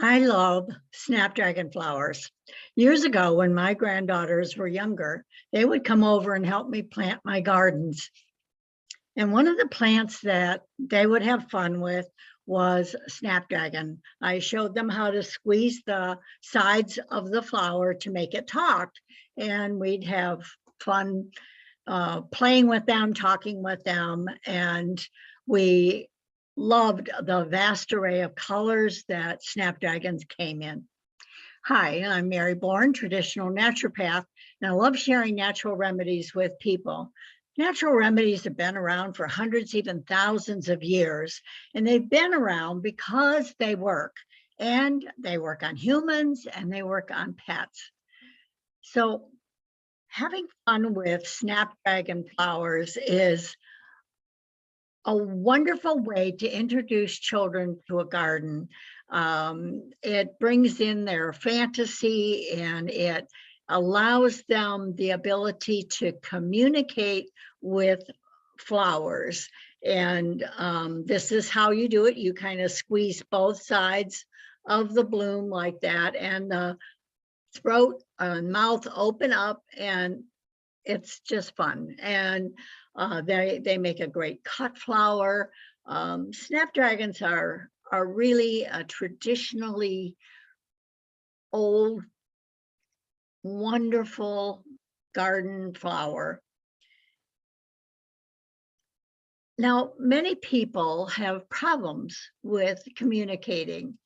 I love Snapdragon flowers. Years ago, when my granddaughters were younger, they would come over and help me plant my gardens. And one of the plants that they would have fun with was Snapdragon. I showed them how to squeeze the sides of the flower to make it talk. And we'd have fun playing with them, talking with them. And we loved the vast array of colors that Snapdragons came in. Hi, I'm Mary Bourne, traditional naturopath, and I love sharing natural remedies with people. Natural remedies have been around for hundreds, even thousands of years, and they've been around because they work. And they work on humans and they work on pets. So having fun with Snapdragon flowers is a wonderful way to introduce children to a garden. It brings in their fantasy and it allows them the ability to communicate with flowers. And this is how you do it. You kind of squeeze both sides of the bloom like that, and the throat and mouth open up, and it's just fun. And they make a great cut flower. Snapdragons are really a traditionally old, wonderful garden flower. Now, many people have problems with communicating,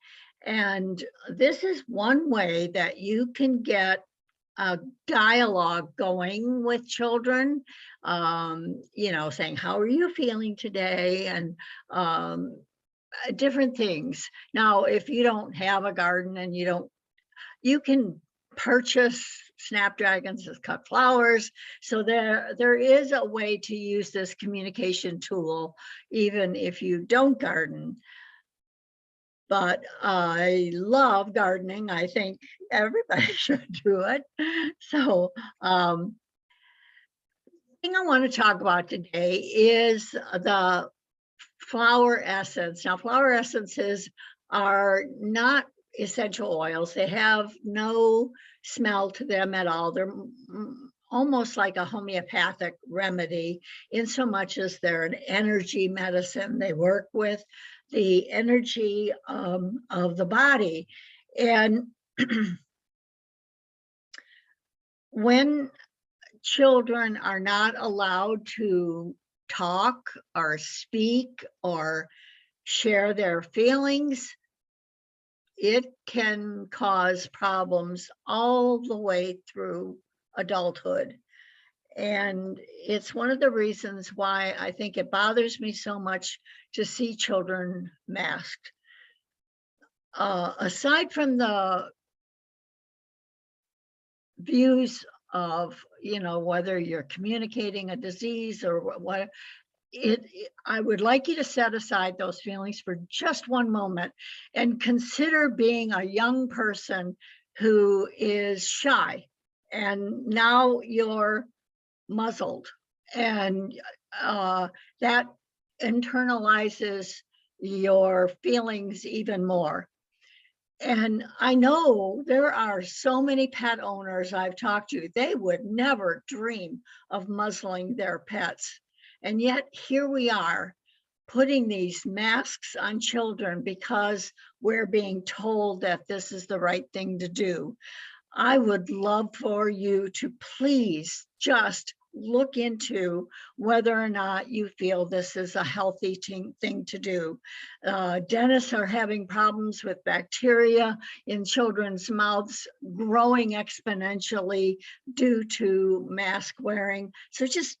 and this is one way that you can get a dialogue going with children, saying, how are you feeling today? And different things. Now, if you don't have a garden and you can purchase Snapdragons as cut flowers. So there is a way to use this communication tool, even if you don't garden. But I love gardening. I think everybody should do it. So the thing I want to talk about today is the flower essence. Now, flower essences are not essential oils. They have no smell to them at all. They're almost like a homeopathic remedy in so much as they're an energy medicine. They work with the energy of the body. And when children are not allowed to talk or speak or share their feelings, it can cause problems all the way through adulthood. And it's one of the reasons why I think it bothers me so much to see children masked. Aside from the views of, whether you're communicating a disease or what, I would like you to set aside those feelings for just one moment and consider being a young person who is shy, and now you're muzzled, and that internalizes your feelings even more. And I know there are so many pet owners I've talked to, they would never dream of muzzling their pets. And yet here we are putting these masks on children because we're being told that this is the right thing to do. I would love for you to please just look into whether or not you feel this is a healthy thing to do. Dentists are having problems with bacteria in children's mouths growing exponentially due to mask wearing. So just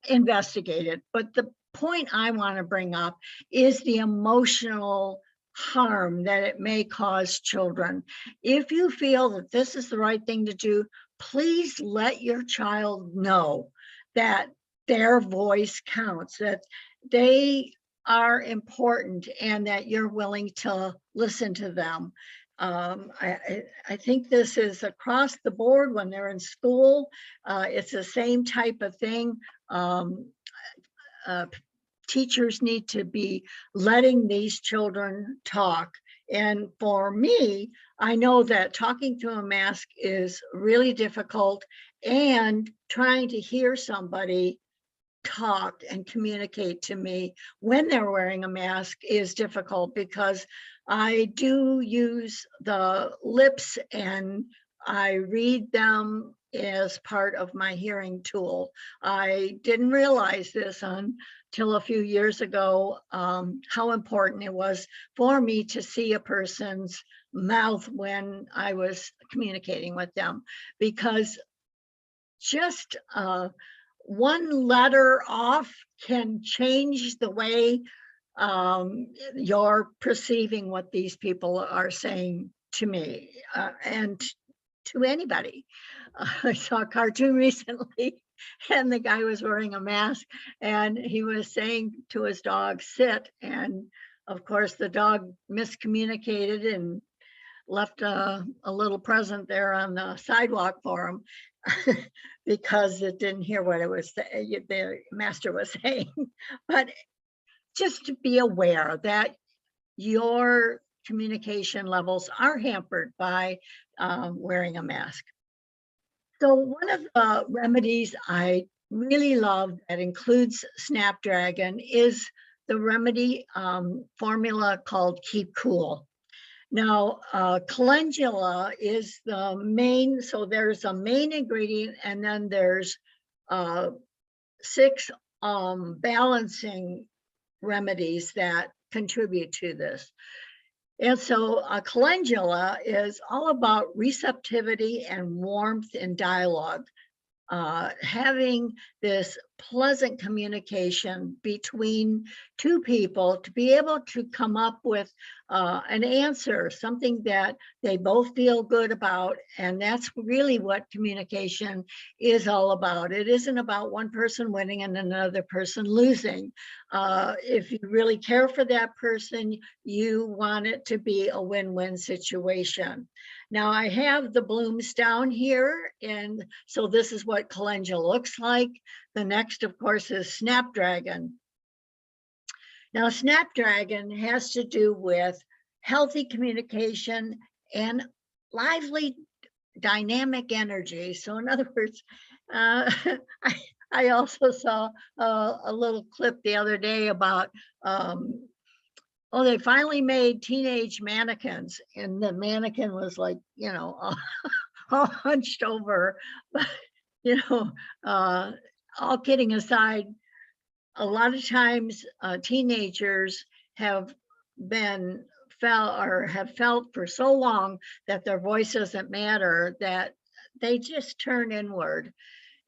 investigate it. But the point I want to bring up is the emotional harm that it may cause children. If you feel that this is the right thing to do, please let your child know that their voice counts, that they are important, and that you're willing to listen to them. I think this is across the board when they're in school. It's the same type of thing. Teachers need to be letting these children talk And for me, I know that talking to a mask is really difficult, and trying to hear somebody talk and communicate to me when they're wearing a mask is difficult, because I do use the lips and I read them as part of my hearing tool. I didn't realize this until a few years ago, how important it was for me to see a person's mouth when I was communicating with them, because just one letter off can change the way you're perceiving what these people are saying to me, and to anybody. I saw a cartoon recently, and the guy was wearing a mask, and he was saying to his dog, sit. And of course, the dog miscommunicated and left a little present there on the sidewalk for him, because it didn't hear what it was the master was saying. But just to be aware that your communication levels are hampered by wearing a mask. So one of the remedies I really love that includes Snapdragon is the remedy formula called Keep Cool. Now, calendula is the main, so there's a main ingredient, and then there's 6 balancing remedies that contribute to this. And so calendula is all about receptivity and warmth in dialogue. Having this pleasant communication between two people to be able to come up with an answer, something that they both feel good about. And that's really what communication is all about. It isn't about one person winning and another person losing. If you really care for that person, you want it to be a win-win situation. Now I have the blooms down here, and so this is what calendula looks like. The next, of course, is Snapdragon. Now Snapdragon has to do with healthy communication and lively dynamic energy. So in other words, I also saw a little clip the other day about oh, they finally made teenage mannequins, and the mannequin was like, you know, all hunched over. But, you know, all kidding aside, a lot of times teenagers have been have felt for so long that their voice doesn't matter, that they just turn inward.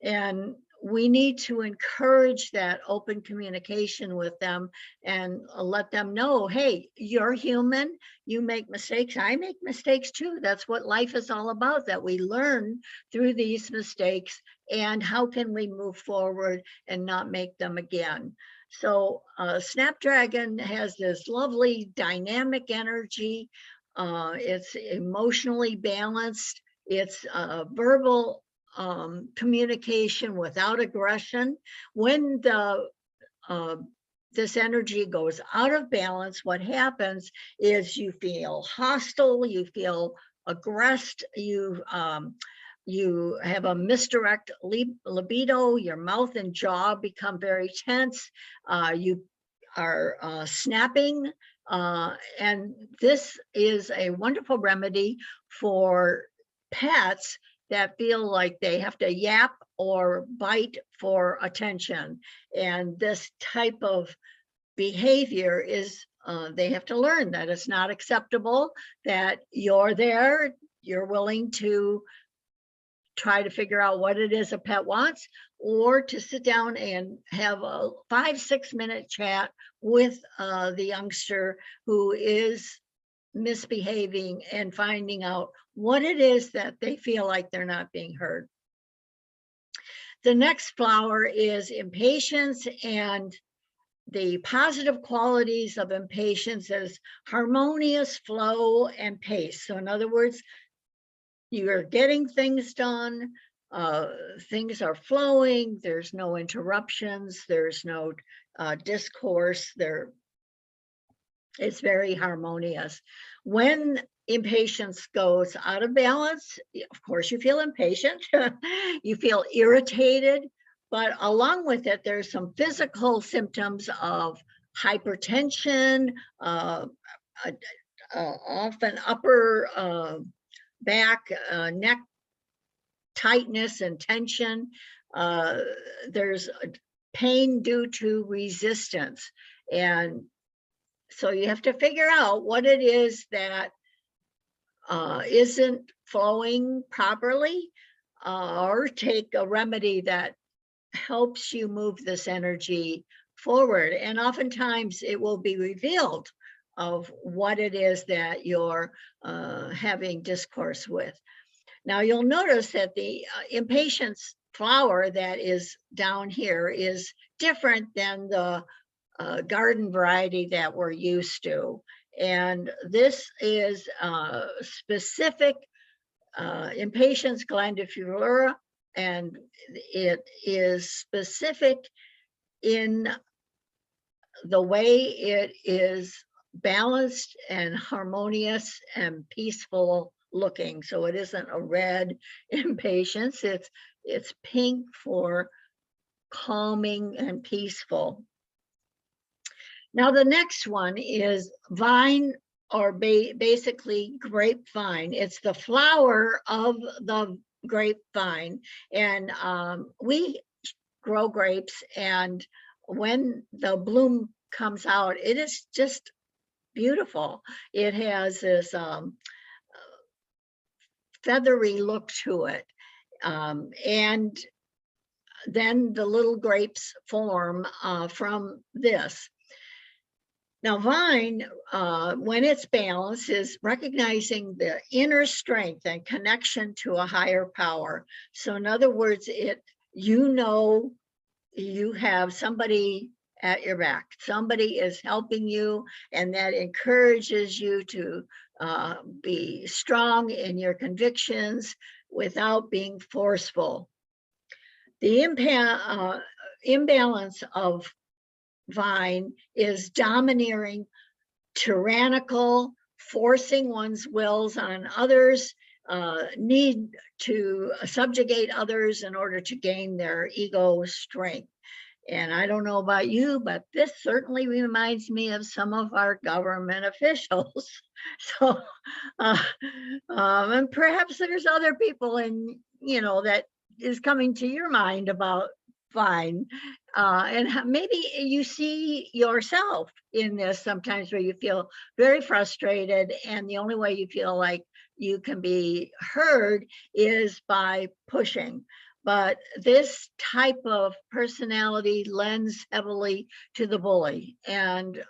And we need to encourage that open communication with them and let them know, hey, you're human, you make mistakes, I make mistakes too. That's what life is all about, that we learn through these mistakes, and how can we move forward and not make them again. So Snapdragon has this lovely dynamic energy. It's emotionally balanced. It's verbal communication without aggression. When the this energy goes out of balance, what happens is you feel hostile, you feel aggressed, you have a misdirect libido, your mouth and jaw become very tense, you are snapping, and this is a wonderful remedy for pets that feel like they have to yap or bite for attention. And this type of behavior is, they have to learn that it's not acceptable, that you're there, you're willing to try to figure out what it is a pet wants, or to sit down and have a 5-6 minute chat with the youngster who is misbehaving, and finding out what it is that they feel like they're not being heard. The next flower is impatience, and the positive qualities of impatience is harmonious flow and pace. So in other words, you're getting things done, things are flowing, there's no interruptions, there's no discourse, It's very harmonious. When impatience goes out of balance, of course, you feel impatient, you feel irritated, but along with it, there's some physical symptoms of hypertension, often upper back, neck tightness and tension. There's pain due to resistance. And so you have to figure out what it is that isn't flowing properly, or take a remedy that helps you move this energy forward. And oftentimes it will be revealed of what it is that you're having discourse with. Now you'll notice that the impatience flower that is down here is different than the garden variety that we're used to. And this is specific Impatiens glandiflora, and it is specific in the way it is balanced and harmonious and peaceful looking. So it isn't a red impatiens, it's pink for calming and peaceful. Now the next one is vine, or basically grapevine. It's the flower of the grapevine. And we grow grapes, and when the bloom comes out, it is just beautiful. It has this feathery look to it. And then the little grapes form from this. Now, vine, when it's balanced, is recognizing the inner strength and connection to a higher power. So in other words, you have somebody at your back. Somebody is helping you, and that encourages you to be strong in your convictions without being forceful. The imbalance of vine is domineering, tyrannical, forcing one's wills on others, need to subjugate others in order to gain their ego strength. And I don't know about you, but this certainly reminds me of some of our government officials. So, and perhaps there's other people that is coming to your mind about vine. And maybe you see yourself in this sometimes, where you feel very frustrated, and the only way you feel like you can be heard is by pushing. But this type of personality lends heavily to the bully, and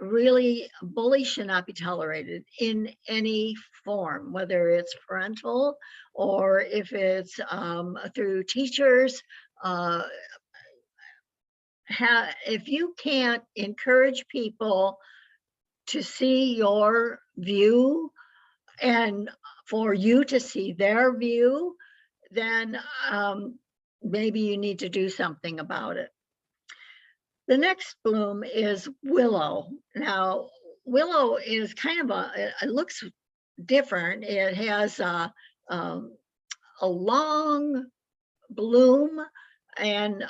really, bully should not be tolerated in any form, whether it's parental or if it's through teachers. If you can't encourage people to see your view and for you to see their view, then maybe you need to do something about it. The next bloom is willow. Now, willow is kind of it looks different. It has a long bloom, and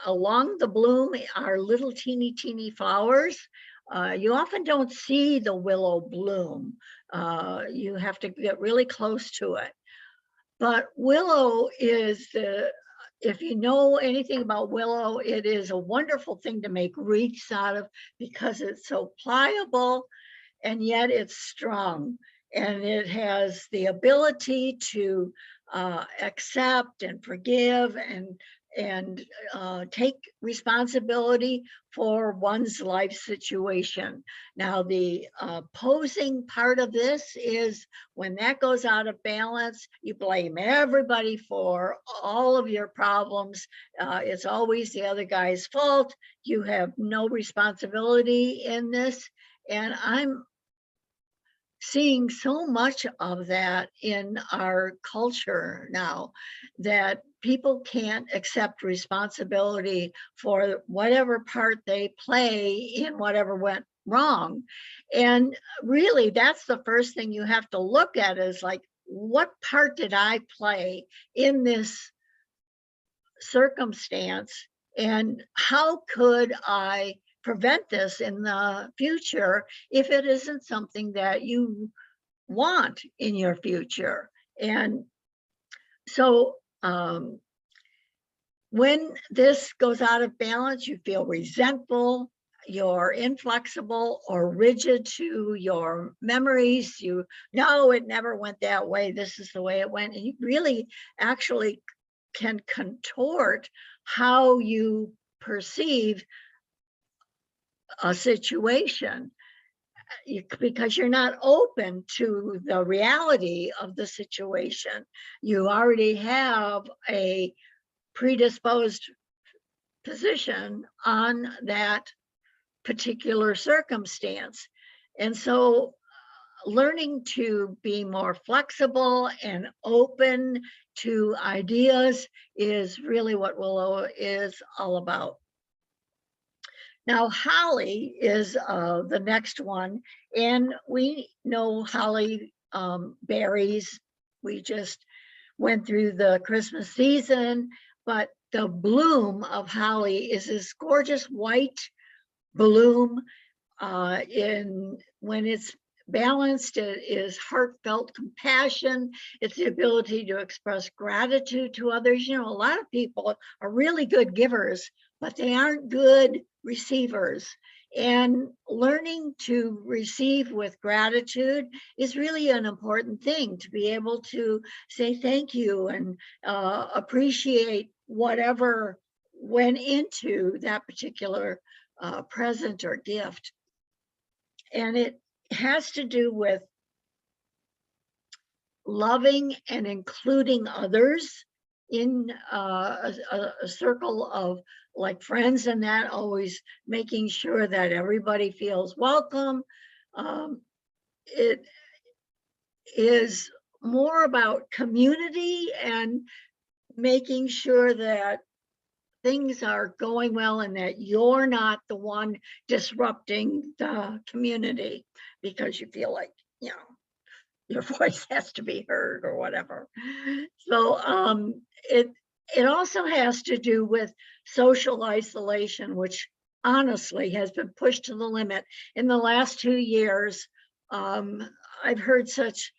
along the bloom are little teeny flowers. You often don't see the willow bloom. You have to get really close to it. But willow is if you know anything about willow, it is a wonderful thing to make wreaths out of, because it's so pliable and yet it's strong. And it has the ability to accept and forgive and take responsibility for one's life situation. Now, the opposing part of this is when that goes out of balance, you blame everybody for all of your problems. It's always the other guy's fault. You have no responsibility in this. And I'm seeing so much of that in our culture now, that people can't accept responsibility for whatever part they play in whatever went wrong. And really, that's the first thing you have to look at, is like, what part did I play in this circumstance, and how could I prevent this in the future if it isn't something that you want in your future? And so when this goes out of balance, you feel resentful, you're inflexible or rigid to your memories. You know, it never went that way. This is the way it went. And you really actually can contort how you perceive a situation, because you're not open to the reality of the situation. You already have a predisposed position on that particular circumstance. And so learning to be more flexible and open to ideas is really what Willow is all about. Now, holly is the next one, and we know holly berries. We just went through the Christmas season, but the bloom of holly is this gorgeous white bloom. When it's balanced, it is heartfelt compassion. It's the ability to express gratitude to others. You know, a lot of people are really good givers, but they aren't good receivers. And learning to receive with gratitude is really an important thing, to be able to say thank you and appreciate whatever went into that particular present or gift. And it has to do with loving and including others in a circle of like friends, and that always making sure that everybody feels welcome. It is more about community and making sure that things are going well and that you're not the one disrupting the community because you feel like, you know, your voice has to be heard or whatever. So it also has to do with social isolation, which honestly has been pushed to the limit in the last 2 years. I've heard such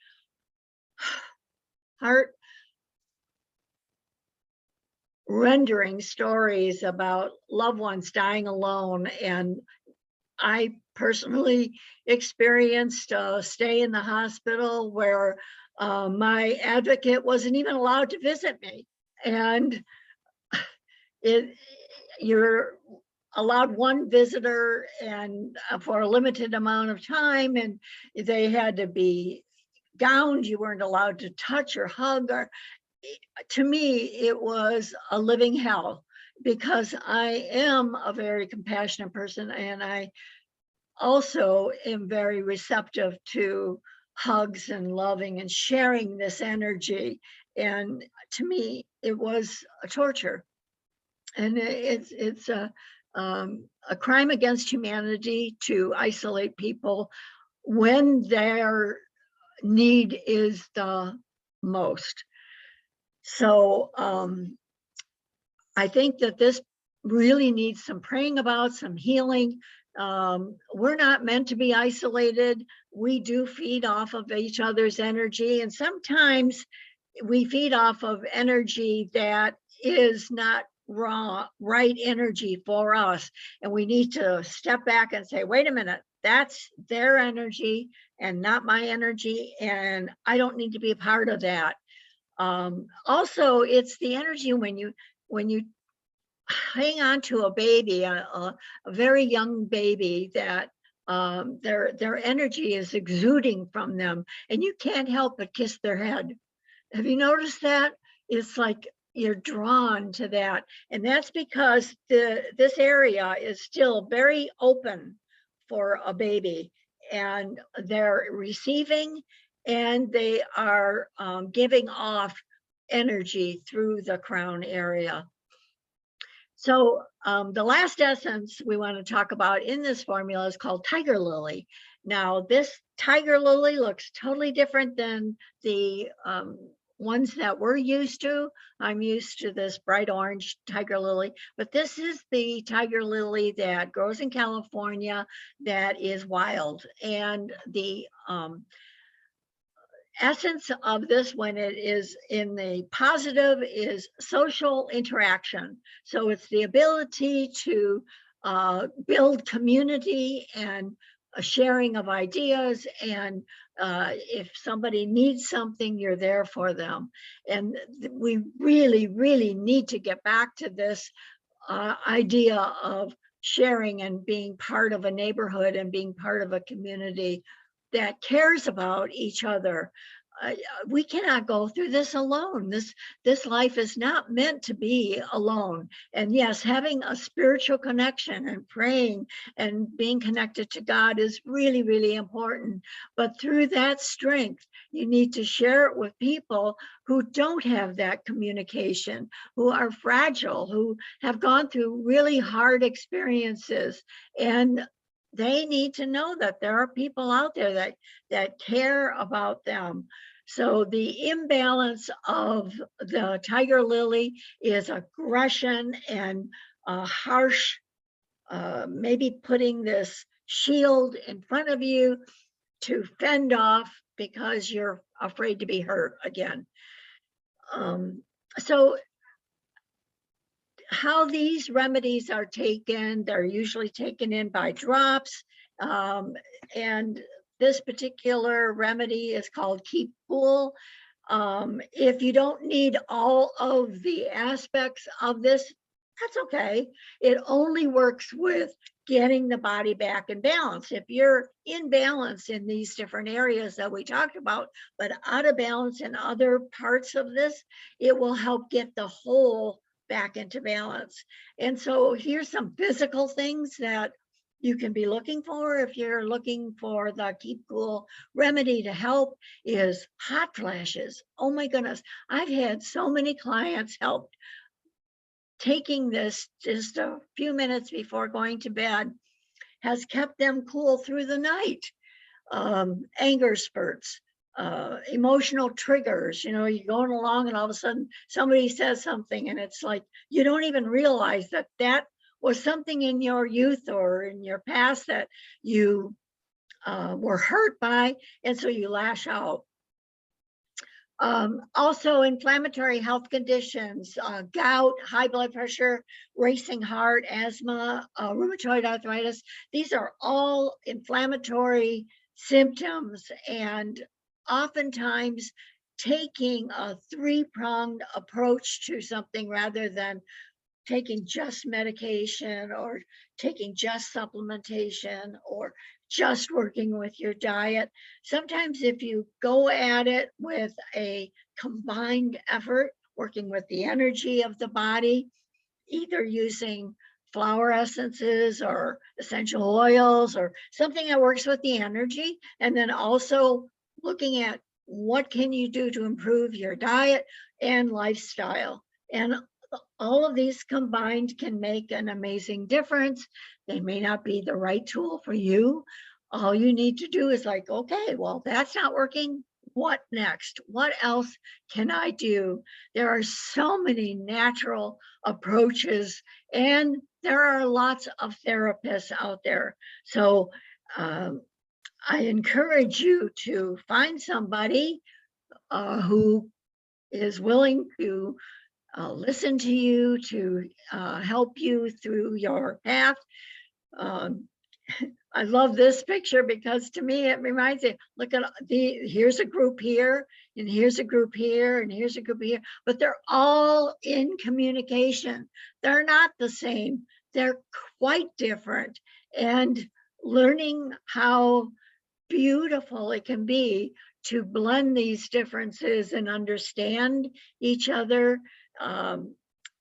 heart-rendering stories about loved ones dying alone, and I personally experienced a stay in the hospital where my advocate wasn't even allowed to visit me. And you're allowed one visitor and for a limited amount of time, and they had to be gowned. You weren't allowed to touch or hug. Or to me, it was a living hell, because I am a very compassionate person, and I also am very receptive to hugs and loving and sharing this energy. And to me, it was a torture. And it's a crime against humanity to isolate people when their need is the most. So I think that this really needs some praying about, some healing. We're not meant to be isolated. We do feed off of each other's energy, and sometimes we feed off of energy that is not right energy for us. And we need to step back and say, wait a minute, that's their energy and not my energy, and I don't need to be a part of that. Also, it's the energy when you hang on to a baby, a very young baby, that their energy is exuding from them, and you can't help but kiss their head. Have you noticed that? It's like you're drawn to that, and that's because this area is still very open for a baby, and they're receiving, and they are giving off energy through the crown area. So the last essence we want to talk about in this formula is called Tiger Lily. Now, this Tiger Lily looks totally different than the ones that we're used to. I'm used to this bright orange Tiger Lily, but this is the Tiger Lily that grows in California that is wild. And the essence of this, when it is in the positive, is social interaction. So it's the ability to build community and a sharing of ideas, and if somebody needs something, you're there for them. And we really, really need to get back to this idea of sharing and being part of a neighborhood and being part of a community that cares about each other. We cannot go through this alone. This life is not meant to be alone. And yes, having a spiritual connection and praying and being connected to God is really, really important. But through that strength, you need to share it with people who don't have that communication, who are fragile, who have gone through really hard experiences, and they need to know that there are people out there that care about them. So the imbalance of the Tiger Lily is aggression and harsh, maybe putting this shield in front of you to fend off because you're afraid to be hurt again. So how these remedies are taken, they're usually taken in by drops. And this particular remedy is called Keep Cool. If you don't need all of the aspects of this, that's okay. It only works with getting the body back in balance. If you're in balance in these different areas that we talked about, but out of balance in other parts of this, it will help get the whole back into balance. And so here's some physical things that you can be looking for if you're looking for the Keep Cool remedy to help is hot flashes. Oh my goodness, I've had so many clients helped. Taking this just a few minutes before going to bed has kept them cool through the night. Anger spurts, emotional triggers. You know, you're going along and all of a sudden somebody says something and it's like you don't even realize that that was something in your youth or in your past that you were hurt by, and so you lash out. Also, inflammatory health conditions, gout, high blood pressure, racing heart, asthma, rheumatoid arthritis. These are all inflammatory symptoms, and oftentimes taking a three-pronged approach to something rather than taking just medication or taking just supplementation or just working with your diet. Sometimes if you go at it with a combined effort, working with the energy of the body, either using flower essences or essential oils or something that works with the energy, and then also looking at what can you do to improve your diet and lifestyle. And all of these combined can make an amazing difference. They may not be the right tool for you. All you need to do is like, okay, well, that's not working. What next? What else can I do? There are so many natural approaches, and there are lots of therapists out there. So I encourage you to find somebody who is willing to listen to you, to help you through your path. I love this picture because to me it reminds me, look at here's a group here, and here's a group here, and here's a group here, but they're all in communication. They're not the same. They're quite different. And learning how beautiful it can be to blend these differences and understand each other.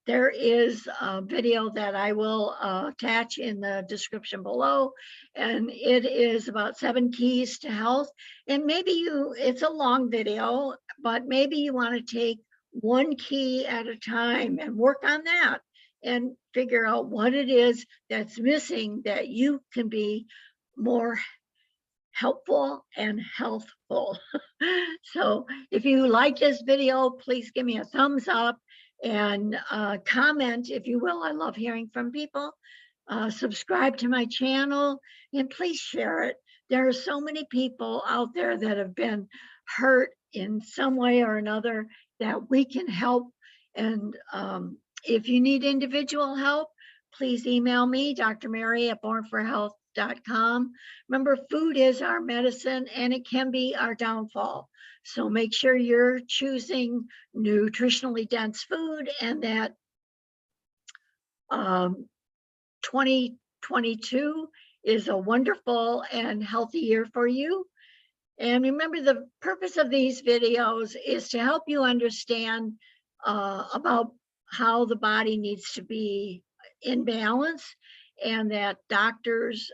There is a video that I will attach in the description below, and it is about 7 keys to health. And maybe it's a long video, but maybe you want to take one key at a time and work on that and figure out what it is that's missing that you can be more helpful and healthful. So if you like this video, please give me a thumbs up and comment, if you will. I love hearing from people. Subscribe to my channel and please share it. There are so many people out there that have been hurt in some way or another that we can help. And if you need individual help, please email me, Dr. Mary at bornforhealth.com. Remember, food is our medicine and it can be our downfall. So make sure you're choosing nutritionally dense food and that 2022 is a wonderful and healthy year for you. And remember, the purpose of these videos is to help you understand about how the body needs to be in balance, and that doctors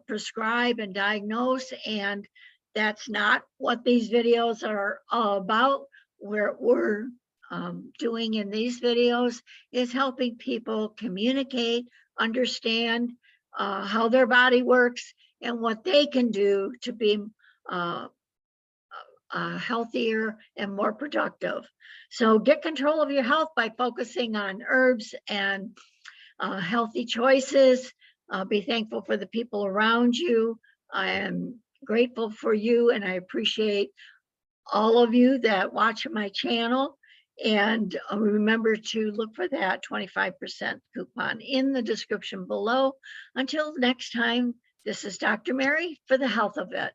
prescribe and diagnose, and that's not what these videos are all about. We're doing in these videos is helping people communicate, understand how their body works and what they can do to be healthier and more productive. So get control of your health by focusing on herbs and healthy choices. Be thankful for the people around you. I am grateful for you and I appreciate all of you that watch my channel. And remember to look for that 25% coupon in the description below. Until next time, this is Dr. Mary for the Health of It.